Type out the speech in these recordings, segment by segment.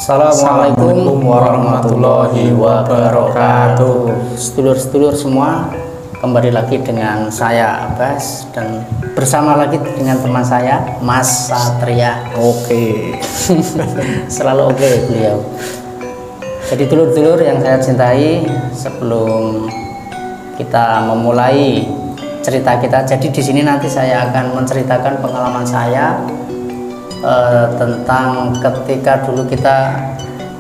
Assalamualaikum warahmatullahi wabarakatuh. Sedulur-sedulur semua, kembali lagi dengan saya Abbas dan bersama lagi dengan teman saya Mas Satria. Oke. Selalu oke beliau. Jadi dulur-dulur yang saya cintai, sebelum kita memulai cerita kita, jadi di sini nanti saya akan menceritakan pengalaman saya tentang ketika dulu kita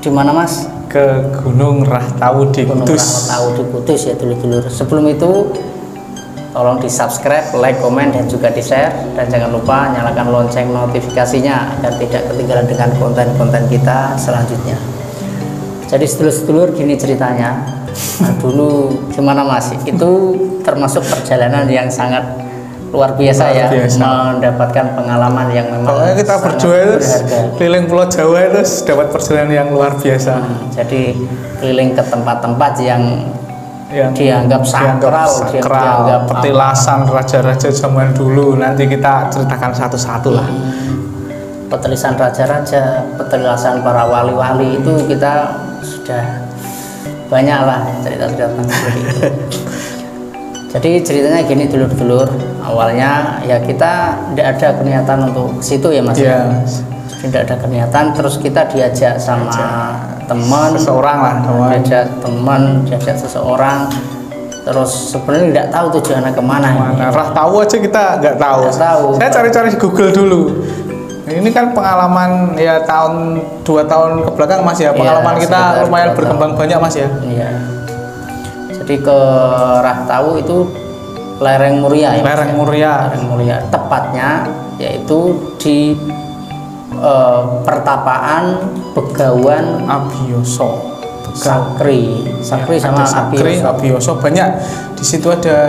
di mana Mas? Ke Gunung Rahtau di Kudus. Rahtau di Kudus ya dulur-dulur. Sebelum itu tolong di subscribe, like, komen dan juga di share, dan jangan lupa nyalakan lonceng notifikasinya agar tidak ketinggalan dengan konten-konten kita selanjutnya. Jadi sedulur-sedulur gini ceritanya. Nah, dulu gimana Mas? Itu termasuk perjalanan yang sangat luar biasa ya, mendapatkan pengalaman yang memang pokoknya kita berdua itu keliling Pulau Jawa itu dapat perjalanan yang luar biasa. Jadi keliling ke tempat-tempat yang dianggap sakral, dianggap petilasan raja-raja zaman dulu. Nanti kita ceritakan satu-satu lah. Petilasan raja-raja, petilasan para wali-wali itu kita sudah banyak lah cerita-cerita seperti itu. Jadi ceritanya gini dulur-dulur, awalnya ya kita tidak ada niatan untuk ke situ ya Mas. Yeah. Tidak ada niatan, terus kita diajak sama teman, seseorang lah, diajak seseorang, terus sebenarnya tidak tahu tujuannya kemana. Rahtau aja kita nggak tahu. Saya cari-cari di Google dulu. Ini kan pengalaman ya tahun 2 tahun ke belakang Mas ya, pengalaman kita lumayan berkembang banyak Mas ya. Iya. Jadi ke Rahtau itu lereng Muria ya. Lereng Muria. Tepatnya yaitu di pertapaan Begawan Abioso. Sakri sama Abioso banyak. Di situ ada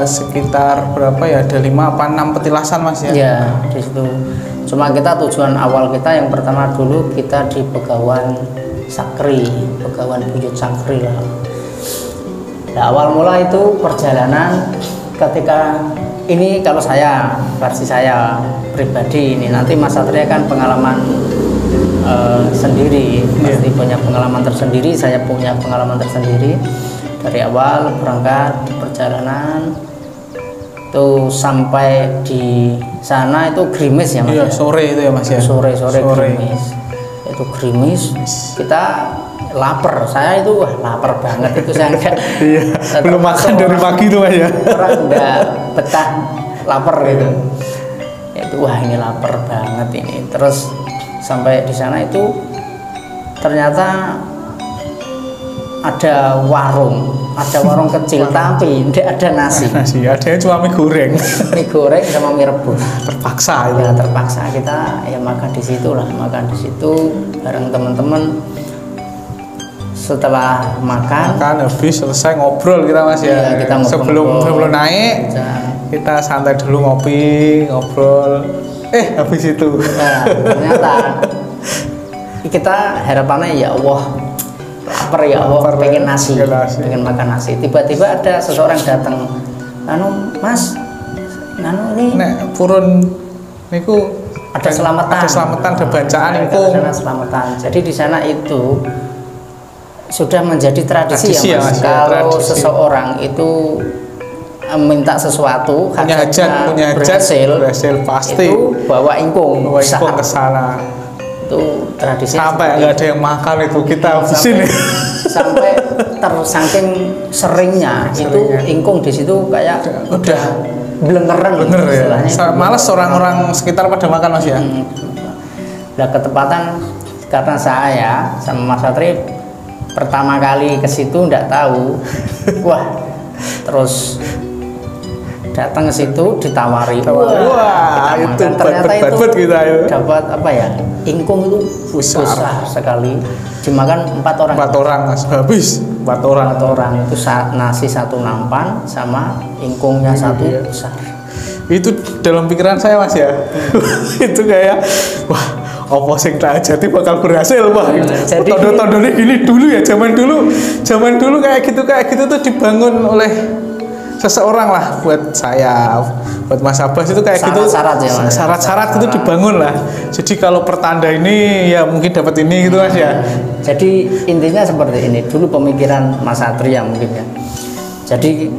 sekitar berapa ya? Ada 5 apa 6 petilasan Mas ya. Iya, di situ. Cuma kita tujuan awal kita yang pertama dulu kita di Begawan Sakri, Begawan Buyut Sakri lah. Nah, awal mula itu perjalanan ketika ini, kalau saya versi saya pribadi ini, nanti Mas Satria kan pengalaman sendiri, pasti punya pengalaman tersendiri, saya punya pengalaman tersendiri. Dari awal berangkat perjalanan itu sampai di sana itu gerimis ya Mas. Iya, sore itu ya Mas ya. Sore. Gerimis. Itu gerimis. Kita lapar, saya itu lapar banget itu saya enggak. Iya. Belum makan dari pagi tuh Mas ya. Orang enggak betah lapar gitu. Itu ini lapar banget ini. Terus sampai di sana itu ternyata ada warung kecil tapi tidak ada nasi. Adanya cuma mie goreng. Mie goreng sama mie rebus. Terpaksa ya. Terpaksa kita ya makan di situ bareng teman-teman. Setelah makan habis selesai ngobrol kita Mas ya. Kita sebelum naik kita santai dulu ngobrol. Habis itu ternyata kita harapannya ya Allah, lapar ya Allah, pengen nasi, pengen makan nasi. Tiba-tiba ada seseorang datang, Mas, ini purun niku ada selamatan, ada bacaan niku. Selamatan. Jadi di sana itu sudah menjadi tradisi ya Mas. Kalau seseorang itu minta sesuatu, punya hajat berhasil pasti itu bawa ingkung ke sana. Itu tradisi sampai nggak ada yang makan itu kita habisin sampai saking seringnya itu ingkung di situ kayak udah belengeran ya. Malas orang-orang sekitar pada makan Mas ya. Nah, ketepatan karena saya sama Mas Satri pertama kali ke situ nggak tahu, terus datang ke situ ditawari, wah itu ternyata itu kita dapat apa ya, ingkung itu besar sekali, dimakan 4 orang Mas, habis 4 orang itu nasi 1 nampan sama ingkungnya 1 besar. Itu dalam pikiran saya Mas ya. Itu kayak apa sing tak jadi bakal berhasil jadi tondo-tondone gini dulu ya, zaman dulu kayak gitu tuh dibangun oleh seseorang lah buat saya, buat Mas Abbas itu kayak gitu. Syarat-syarat gitu dibangun lah. Jadi kalau pertanda ini ya mungkin dapat ini gitu Mas ya. Jadi intinya seperti ini dulu pemikiran Mas Satria mungkin ya. Jadi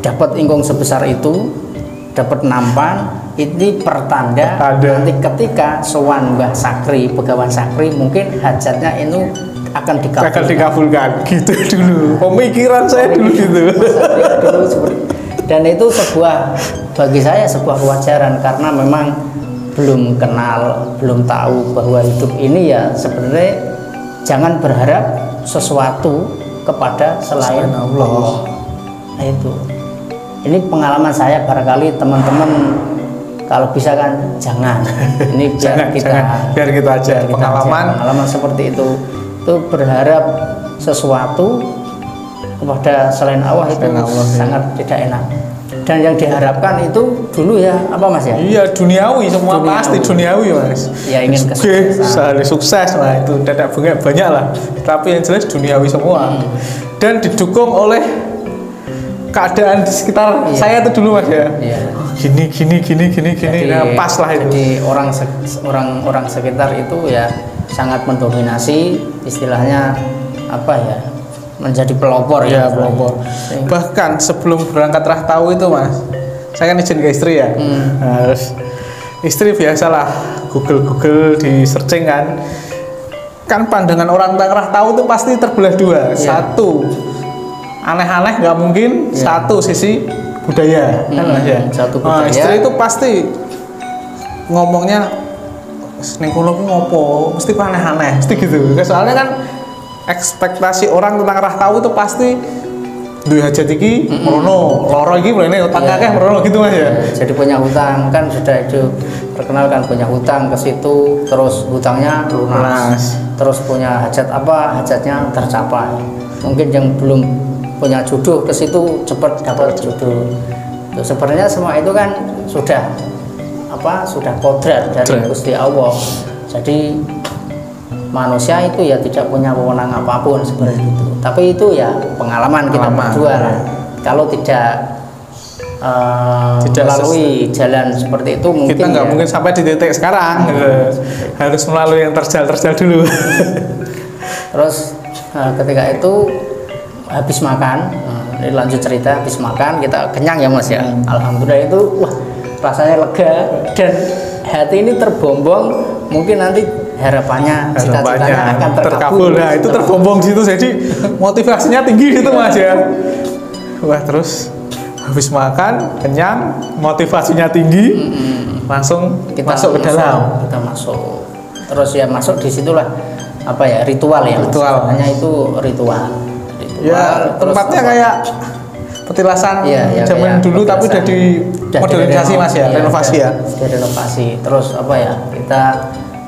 dapat ingkung sebesar itu, dapat nampan, ini pertanda nanti ketika sowan Mbah Sakri, Begawan Sakri, mungkin hajatnya ini akan dikabulkan gitu dulu pemikiran saya dulu gitu. Dan itu bagi saya sebuah kewajaran karena memang belum kenal, belum tahu bahwa hidup ini ya sebenarnya jangan berharap sesuatu kepada selain Allah. Nah itu, ini pengalaman saya, barangkali teman-teman kalau bisa kan jangan. Ini biar biar kita aja pengalaman seperti itu berharap sesuatu kepada selain Allah itu sangat tidak enak. Dan yang diharapkan itu dulu ya apa Mas ya? Iya duniawi semua, pasti duniawi Mas. Ya ingin kesuksesan. Sukses lah itu dadak banyak lah. Tapi yang jelas duniawi semua. Dan didukung oleh keadaan di sekitar saya itu dulu Mas ya. Iya. Gini. Jadi, nah, pas lah itu. Jadi orang sekitar itu ya sangat mendominasi, istilahnya apa ya, menjadi pelopor ya pelopor. Bahkan sebelum berangkat Rahtau itu Mas, saya kan izin ke istri ya. Nah, istri biasalah Google di searching kan pandangan orang tentang Rahtau itu pasti terbelah dua. Satu aneh-aneh nggak mungkin, satu sisi budaya kan Mas ya. Satu budaya. Istri itu pasti ngomongnya ning kono ku ngopo, mesti aneh-aneh, mesti gitu. Soalnya kan ekspektasi orang tentang Rahtau itu pasti duwe hajat iki merono, loro iki mrene utang akeh merono gitu Mas ya. Jadi punya hutang kan sudah itu terkenal kan, punya hutang ke situ, terus hutangnya lunas. Terus punya hajat apa, hajatnya tercapai. Mungkin yang belum punya jodoh ke situ cepat dapat jodoh. Sebenarnya semua itu kan sudah kodrat dari Gusti Allah. Jadi manusia itu ya tidak punya wewenang apapun sebenarnya itu. Tapi itu ya pengalaman kita berdua lah. Kalau tidak melalui jalan seperti itu mungkin kita nggak mungkin sampai di titik sekarang. Harus melalui yang terjal dulu. Terus ketika itu habis makan, ini lanjut cerita, habis makan kita kenyang ya Mas ya. Alhamdulillah itu rasanya lega dan hati ini terbombong, mungkin nanti harapannya cita-citanya akan terkabul. Nah itu terbombong situ, jadi motivasinya tinggi gitu Mas ya. Wah terus habis makan kenyang, motivasinya tinggi, langsung kita masuk ke dalam. Kita masuk, terus ya masuk disitulah apa ya, ritual ya. Hanya itu ritual. Ya tempatnya kayak petilasan zaman dulu, tapi udah modernisasi Mas ya, renovasi ya. Sudah renovasi. Terus apa ya, kita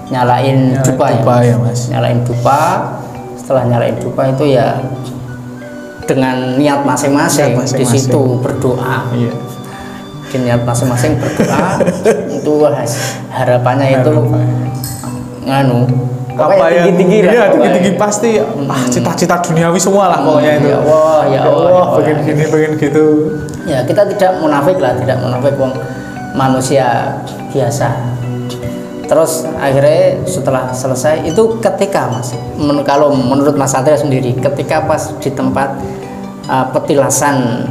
nyalain dupa ya Mas. Nyalain dupa. Setelah nyalain dupa itu ya dengan niat masing-masing di situ berdoa. Iya. Di niat masing-masing berdoa itu harapannya itu apa yang tinggi-tinggi pasti cita-cita duniawi semua lah pokoknya itu. Ya Allah, pengen gitu. Ya kita tidak munafik wong manusia biasa. Terus akhirnya setelah selesai itu ketika Mas, kalau menurut Mas Satria sendiri, ketika pas di tempat petilasan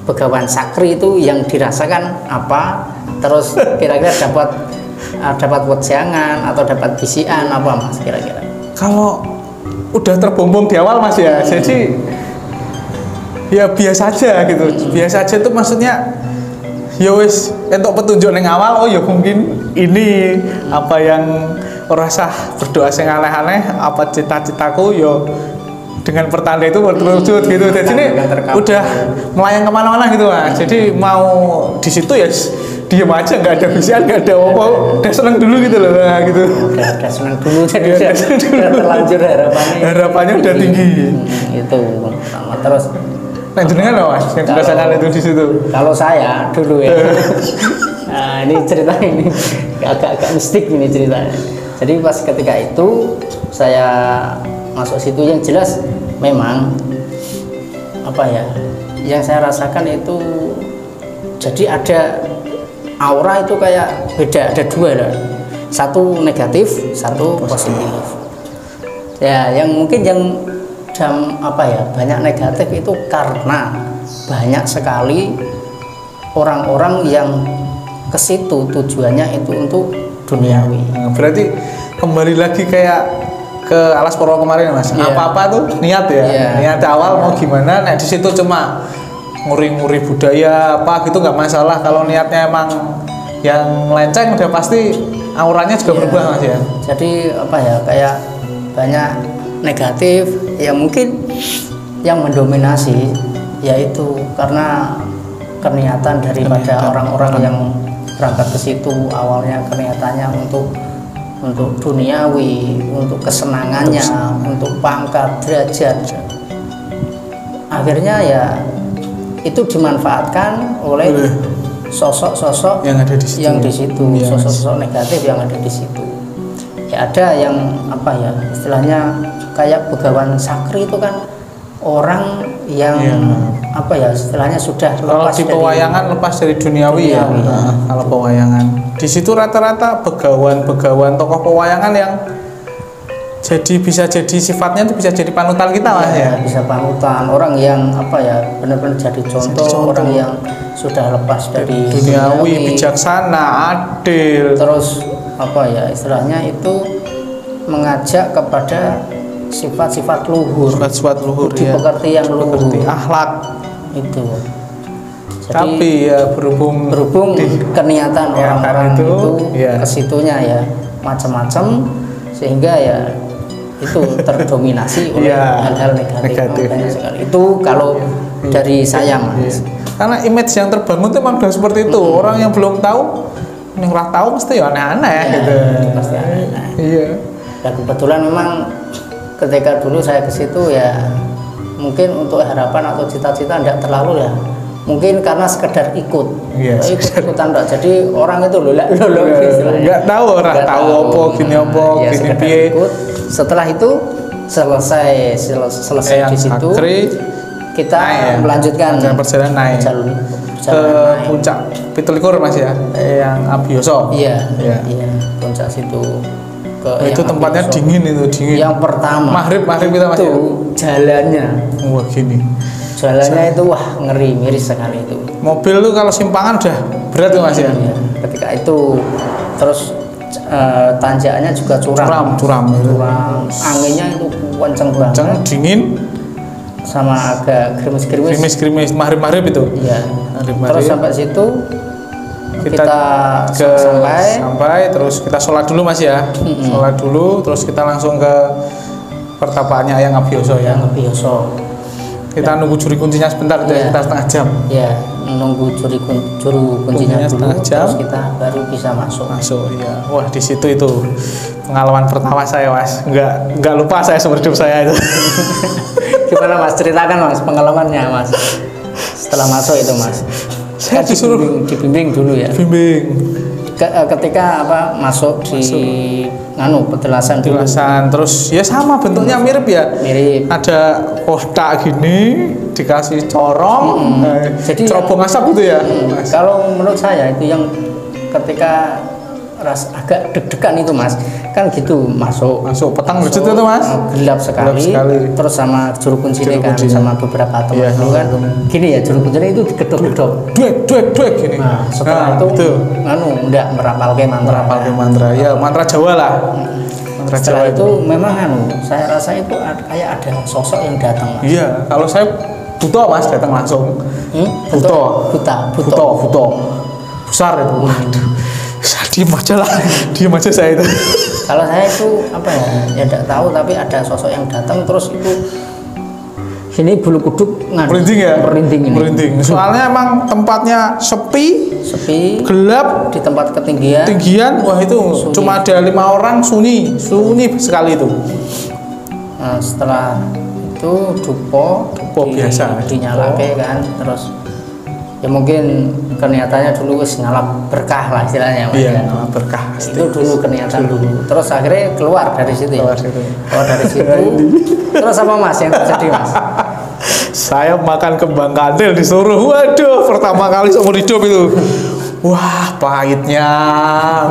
Begawan Sakri itu yang dirasakan apa? Terus kira-kira dapat wejangan atau dapat bisian apa Mas kira-kira? Kalau udah terbombong di awal Mas ya, jadi ya biasa aja gitu. Biasa aja itu maksudnya ya wis entuk petunjuk ning awal, oh ya mungkin ini apa yang rasa berdoa sing aneh-aneh, apa cita-citaku ya dengan pertanda itu terwujud gitu. Jadi ini udah melayang kemana-mana gitu Mas. Jadi mau di situ ya diam aja, nggak ada bisian, nggak ada apa, udah seneng dulu gitu loh, nah, gitu. Udah seneng dulu, jadi udah terlanjur harapannya udah tinggi. Itu pertama. Terus nah jenengan loh Mas yang dirasakan itu di situ. Kalau saya dulu ya, nah, ini cerita ini agak mistik ini ceritanya. Jadi pas ketika itu saya masuk situ, yang jelas memang apa ya, yang saya rasakan itu jadi ada aura itu kayak beda, ada dua lah, satu negatif, satu positif. Ya, yang mungkin yang apa ya, banyak negatif itu karena banyak sekali orang-orang yang ke situ tujuannya itu untuk duniawi. Berarti kembali lagi kayak ke Alas Purwo kemarin Mas. Apa-apa tuh niat ya. Niat awal mau gimana, nah di situ cuma nguri-nguri budaya apa gitu nggak masalah. Kalau niatnya emang yang melenceng udah pasti auranya juga berubah Mas ya. Jadi apa ya, kayak banyak negatif ya, mungkin yang mendominasi yaitu karena keniatan daripada orang-orang yang berangkat ke situ awalnya keniatannya untuk duniawi, untuk kesenangannya, untuk pangkat, derajat. Akhirnya ya itu dimanfaatkan oleh sosok-sosok yang di situ, sosok-sosok negatif yang ada di situ. Ya ada yang apa ya, istilahnya kayak begawan sakri itu kan orang yang apa ya, istilahnya sudah lepas di pewayangan, lepas dari duniawi ya. Kalau pewayangan di situ rata-rata begawan tokoh pewayangan yang bisa jadi sifatnya itu bisa jadi panutan kita Mas ya. Bisa panutan, orang yang apa ya, benar-benar jadi contoh, orang yang sudah lepas dari duniawi, bijaksana, adil, terus apa ya, istilahnya itu mengajak kepada sifat-sifat luhur, dipekerti yang luhur, akhlak itu. Jadi, tapi ya berhubung keniatan orang-orang itu kesitunya ya macam-macam, sehingga ya itu terdominasi oleh hal-hal negatif. Itu kalau dari saya Mas. Karena image yang terbangun itu memang udah seperti itu. Orang yang belum tahu, yang nggak tahu mesti ya aneh-aneh gitu. Pasti aneh-aneh. Iya. Dan kebetulan memang ketika dulu saya ke situ ya, mungkin untuk harapan atau cita-cita tidak terlalu ya, mungkin karena sekedar ikutan enggak. Jadi orang itu nggak tahu apa gini ikut. Setelah itu selesai di situ kita melanjutkan perjalanan naik ke puncak Pitulikur Mas ya, yang Abioso. Iya, puncak situ. Itu tempatnya dingin. Yang pertama maghrib kita Mas ya. Jalannya itu wah ngeri, miris sekali itu. Mobil tuh kalau simpangan udah berat tuh Mas ya. Ketika itu terus tanjakannya juga curam. Anginnya itu kenceng banget. Dingin sama agak gerimis. Maghrib itu. Iya. Terus sampai situ kita sampai terus kita sholat dulu Mas ya. Sholat dulu terus kita langsung ke pertapaannya yang Abioso ya. Kita nunggu juri kuncinya sebentar, kita setengah jam. Ya, menunggu juru kuncinya dulu, setengah jam. Terus kita baru bisa masuk. Ya. Wah, di situ itu pengalaman pertama saya Mas. Nggak lupa saya seumur hidup saya itu. Gimana Mas, ceritakan Mas pengalamannya Mas setelah masuk itu Mas. Saya disuruh dibimbing dulu ya. Ketika masuk di petilasan terus ya sama bentuknya mirip. Ada kotak gini dikasih corong, jadi cerobong asap gitu ya. Kalau menurut saya itu yang ketika agak deg-degan itu Mas, kan gitu masuk petang itu Mas, gelap sekali. Terus sama juru kuncinya kan sama beberapa teman dulu kan gini ya, juru kuncinya itu digedok-gedok duek gini. Setelah itu enggak merapalke mantra ya, mantra Jawa lah. Setelah itu memang saya rasa itu kayak ada sosok yang datang Mas. Iya, kalau saya buto Mas datang langsung. Buto besar itu. Waduh, diem aja saya itu. Kalau saya itu ya tidak tahu, tapi ada sosok yang datang terus itu ini bulu kuduk merinding. Soalnya emang tempatnya sepi, gelap, di tempat ketinggian. Wah itu sunyi. Cuma ada 5 orang, sunyi sekali itu. Nah, setelah itu dupo biasa dinyalake kan, terus ya mungkin keniatannya dulu wis ngalap berkah lah istilahnya Mas. Iya, berkah. Itu dulu kenyataan dulu. Terus akhirnya keluar dari situ. Keluar situ. Keluar dari situ. Terus apa Mas yang terjadi Mas? Saya makan kembang kandel disuruh. Waduh, pertama kali seumur hidup itu. Wah, pahitnya.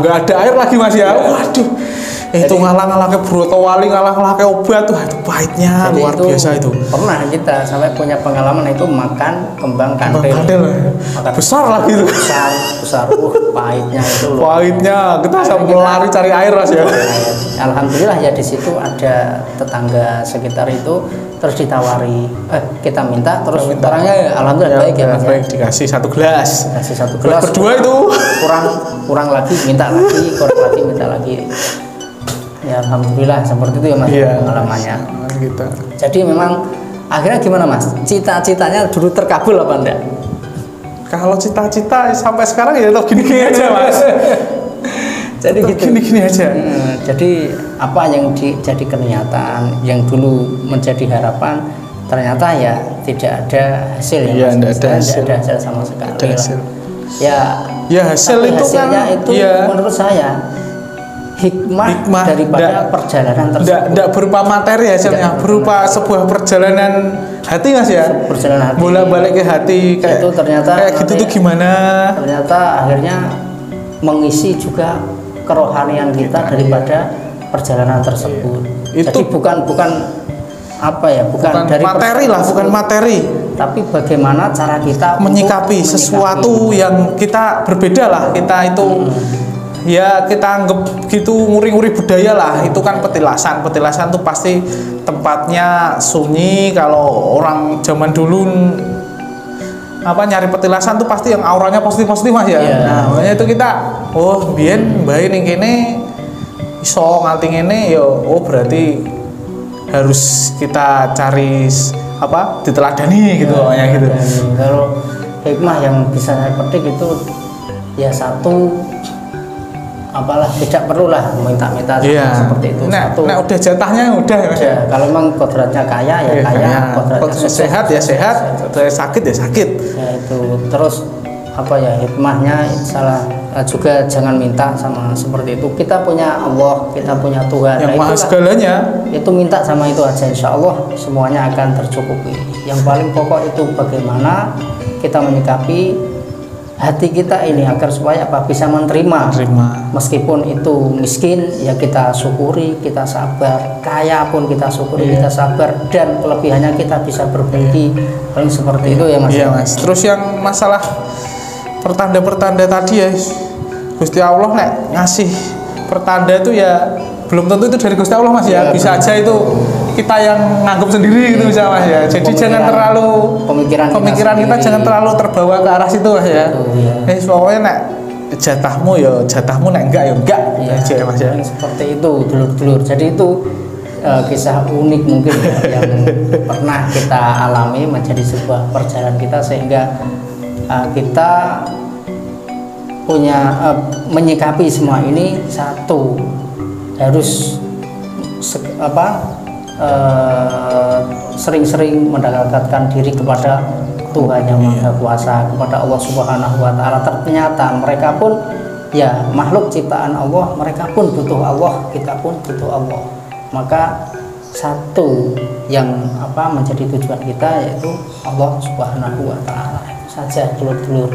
Nggak ada air lagi Mas ya. Waduh. Itu ngalah-ngalah ke brotowali, ngalah-ngalah ke obat tuh, itu pahitnya luar biasa itu. Pernah kita sampai punya pengalaman itu makan kembang kandel. Makan besar lagi itu. Besar. Pahitnya itu. Pahitnya kita sampai lari cari air Mas ya. Alhamdulillah ya di situ ada tetangga sekitar itu terus ditawari, kita minta terus orangnya alhamdulillah baik ya Mas. Baik, dikasih 1 gelas. Kasih 1 gelas. Berdua itu kurang lagi minta lagi, kurang lagi minta lagi. Ya alhamdulillah seperti itu ya Mas pengalamannya. Gitu. Jadi memang akhirnya gimana Mas? Cita-citanya dulu terkabul apa enggak? Kalau cita-cita sampai sekarang ya tetap gini-gini aja Mas. Jadi gitu. Gini-gini aja. Jadi apa yang jadi kenyataan yang dulu menjadi harapan ternyata ya tidak ada hasil ya Mas. Tidak ada hasil sama sekali. Ya hasil itu hasilnya kan, itu menurut saya hikmah daripada perjalanan tersebut. Tidak berupa materi hasilnya, berupa sebuah perjalanan hati Mas ya. Perjalanan hati. Bolak-balik ke hati kayak itu ternyata kayak gitu tuh gimana? Ternyata akhirnya mengisi juga kerohanian kita daripada perjalanan tersebut. Jadi bukan apa ya, bukan dari materi lah, bukan materi. Tapi bagaimana cara kita menyikapi sesuatu yang kita berbeda lah. Kita itu ya kita anggap gitu nguri-nguri budaya lah, itu kan petilasan tuh pasti tempatnya sunyi. Kalau orang zaman dulu nyari petilasan tuh pasti yang auranya positif Mas ya. Nah makanya itu kita biyen mbae ning kene iso nganti ngene ya berarti harus kita cari diteladani gitu gitu. Kalau hikmah yang bisa saya petik itu ya satu, apalah tidak perlulah minta-minta seperti itu. Nah udah jatahnya udah ya. Kalau memang kodratnya kaya ya kaya, kodratnya sehat ya sehat, sakit ya sakit. Ya itu. Terus hikmahnya juga jangan minta sama seperti itu. Kita punya Allah, kita punya Tuhan yang maha segalanya. Itu minta sama itu aja, insya Allah semuanya akan tercukupi. Yang paling pokok itu bagaimana kita menyikapi hati kita ini agar supaya bisa menerima. Meskipun itu miskin ya kita syukuri, kita sabar. Kaya pun kita syukuri, kita sabar, dan kelebihannya kita bisa berbagi. Paling seperti itu ya Mas. Iya Mas. Terus yang masalah pertanda-pertanda tadi ya, Gusti Allah ngasih pertanda itu ya belum tentu itu dari Gusti Allah Mas ya. Bisa aja itu kita yang nganggap sendiri gitu bisa Mas ya. Jadi jangan terlalu pemikiran kita jangan terlalu terbawa ke arah situ Mas ya. Pokoknya jatahmu enggak ya enggak aja ya Mas ya. Seperti itu dulur-dulur. Jadi itu kisah unik mungkin ya, yang pernah kita alami menjadi sebuah perjalanan kita sehingga kita punya menyikapi semua ini satu harus sering-sering mendekatkan diri kepada Tuhan yang Maha Kuasa, kepada Allah Subhanahu wa Ta'ala. Ternyata mereka pun ya makhluk ciptaan Allah, mereka pun butuh Allah, kita pun butuh Allah. Maka satu yang menjadi tujuan kita yaitu Allah Subhanahu wa Ta'ala saja dulur-dulur.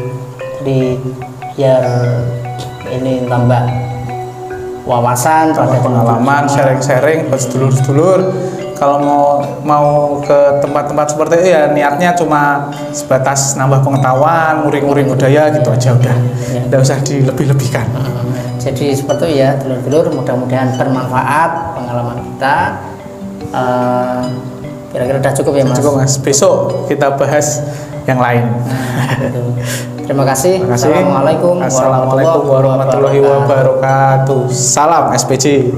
Jadi biar ini tambah wawasan, pada pengalaman, sharing-sharing buat sedulur-sedulur. Kalau mau ke tempat-tempat seperti itu ya niatnya cuma sebatas nambah pengetahuan, nguring-nguring budaya gitu aja udah. Nggak usah dilebih-lebihkan. Jadi seperti itu ya dulur-dulur, mudah-mudahan bermanfaat pengalaman kita. Kira-kira udah cukup ya Mas? Cukup Mas, besok kita bahas yang lain. Terima kasih. Assalamualaikum warahmatullahi wabarakatuh. Salam SPC.